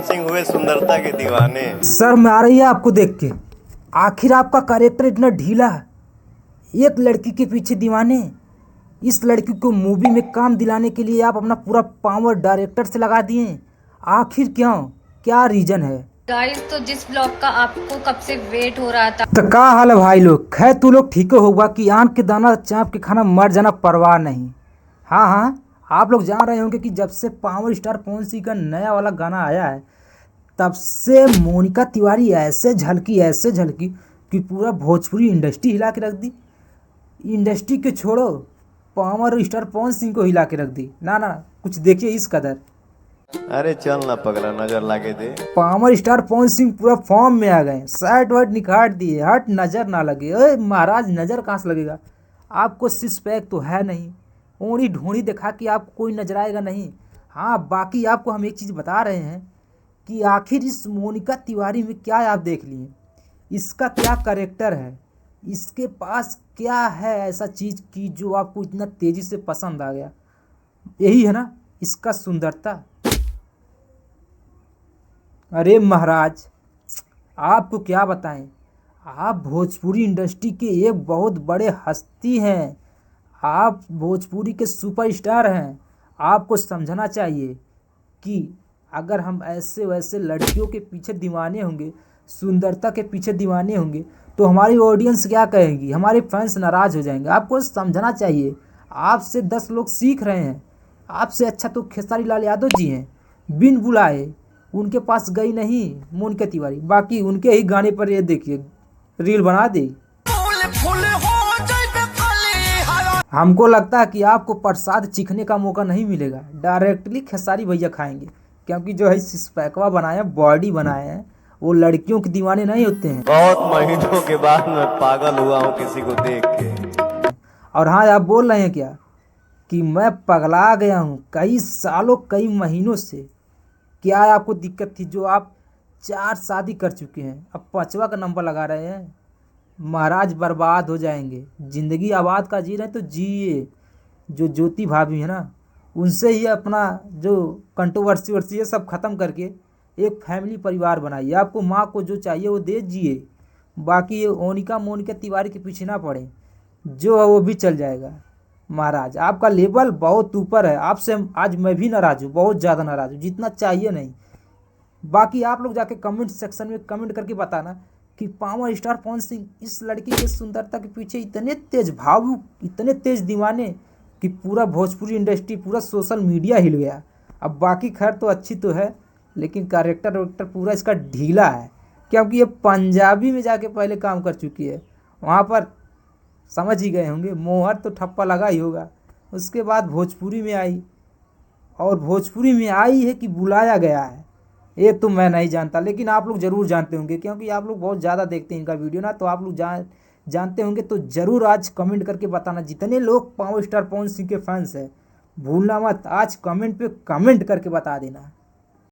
सिंह हुए सुंदरता के दीवाने। सर मैं आ रही है आपको देख के। आखिर आपका कैरेक्टर इतना ढीला, एक लड़की के पीछे दीवाने। इस लड़की को मूवी में काम दिलाने के लिए आप अपना पूरा पावर डायरेक्टर से लगा दिए। आखिर क्यों, क्या रीजन है? गाइस तो जिस ब्लॉग का आपको कब से वेट हो रहा था। तो का हाल है भाई लोग? खैर तू लोग ठीक होगा कि आन के दाना चाप के खाना मर जाना परवाह नहीं। हाँ हाँ, आप लोग जान रहे होंगे कि जब से पावर स्टार पवन सिंह का नया वाला गाना आया है, तब से मोनिका तिवारी ऐसे झलकी कि पूरा भोजपुरी इंडस्ट्री हिला के रख दी। इंडस्ट्री के छोड़ो, पावर स्टार पवन सिंह को हिला के रख दी। ना ना, कुछ देखिए इस कदर। अरे चल ना पगला, नजर लागे दे। पावर स्टार पवन सिंह पूरा फॉर्म में आ गए, शर्ट वर्ट निकाल दिए। हट, नजर ना लगे। अरे महाराज, नजर कहाँ से लगेगा? आपको सिक्स पैक तो है नहीं, ओढ़ी ढोड़ी दिखा कि आपको कोई नजर आएगा नहीं। हाँ, बाकी आपको हम एक चीज़ बता रहे हैं कि आखिर इस मोनिका तिवारी में क्या आप देख लिए, इसका क्या करेक्टर है, इसके पास क्या है ऐसा चीज़ की जो आपको इतना तेज़ी से पसंद आ गया। यही है ना इसका सुंदरता। अरे महाराज, आपको क्या बताएं, आप भोजपुरी इंडस्ट्री के एक बहुत बड़े हस्ती हैं। आप भोजपुरी के सुपरस्टार हैं। आपको समझना चाहिए कि अगर हम ऐसे वैसे लड़कियों के पीछे दीवाने होंगे, सुंदरता के पीछे दीवाने होंगे, तो हमारी ऑडियंस क्या कहेगी? हमारे फैंस नाराज़ हो जाएंगे। आपको समझना चाहिए, आपसे 10 लोग सीख रहे हैं। आपसे अच्छा तो खेसारी लाल यादव जी हैं, बिन बुलाए उनके पास गई नहीं मोनिका तिवारी, बाकी उनके ही गाने पर ये देखिए रील बना दी। हमको लगता है कि आपको प्रसाद चीखने का मौका नहीं मिलेगा, डायरेक्टली खेसारी भैया खाएंगे। क्योंकि जो है सिक्स बनाए हैं, बॉडी बनाए हैं, वो लड़कियों के दीवाने नहीं होते हैं। बहुत महीनों के बाद मैं पागल हुआ हूँ किसी को देख के। और हाँ, आप बोल रहे हैं क्या कि मैं पगला गया हूँ कई सालों कई महीनों से? क्या आपको दिक्कत थी जो आप 4 शादी कर चुके हैं, अब 5वां का नंबर लगा रहे हैं? महाराज बर्बाद हो जाएंगे। ज़िंदगी आबाद का जी रहे तो जिए। जो ज्योति भाभी है ना, उनसे ही अपना जो कंट्रोवर्सी वर्सी है सब ख़त्म करके एक फैमिली परिवार बनाइए। आपको माँ को जो चाहिए वो दे जिए। बाकी ये ओनिका मोनिका तिवारी के पीछे ना पड़े, जो है वो भी चल जाएगा। महाराज आपका लेवल बहुत ऊपर है, आपसे आज मैं भी नाराज़ हूँ, बहुत ज़्यादा नाराज़ हूँ, जितना चाहिए नहीं। बाकी आप लोग जाके कमेंट सेक्शन में कमेंट करके बताना कि पावर स्टार पवन सिंह इस लड़की के सुंदरता के पीछे इतने तेज भावुक, इतने तेज दीवाने कि पूरा भोजपुरी इंडस्ट्री, पूरा सोशल मीडिया हिल गया। अब बाकी खैर तो अच्छी तो है, लेकिन कैरेक्टर वेक्टर पूरा इसका ढीला है। क्योंकि ये पंजाबी में जाके पहले काम कर चुकी है, वहाँ पर समझ ही गए होंगे, मोहर तो ठप्पा लगा ही होगा। उसके बाद भोजपुरी में आई, और भोजपुरी में आई है कि बुलाया गया है, ये तो मैं नहीं जानता, लेकिन आप लोग ज़रूर जानते होंगे क्योंकि आप लोग बहुत ज़्यादा देखते हैं इनका वीडियो ना, तो आप लोग जानते होंगे। तो ज़रूर आज कमेंट करके बताना, जितने लोग पावर स्टार पवन सिंह के फैंस हैं, भूलना मत आज कमेंट पे कमेंट करके बता देना।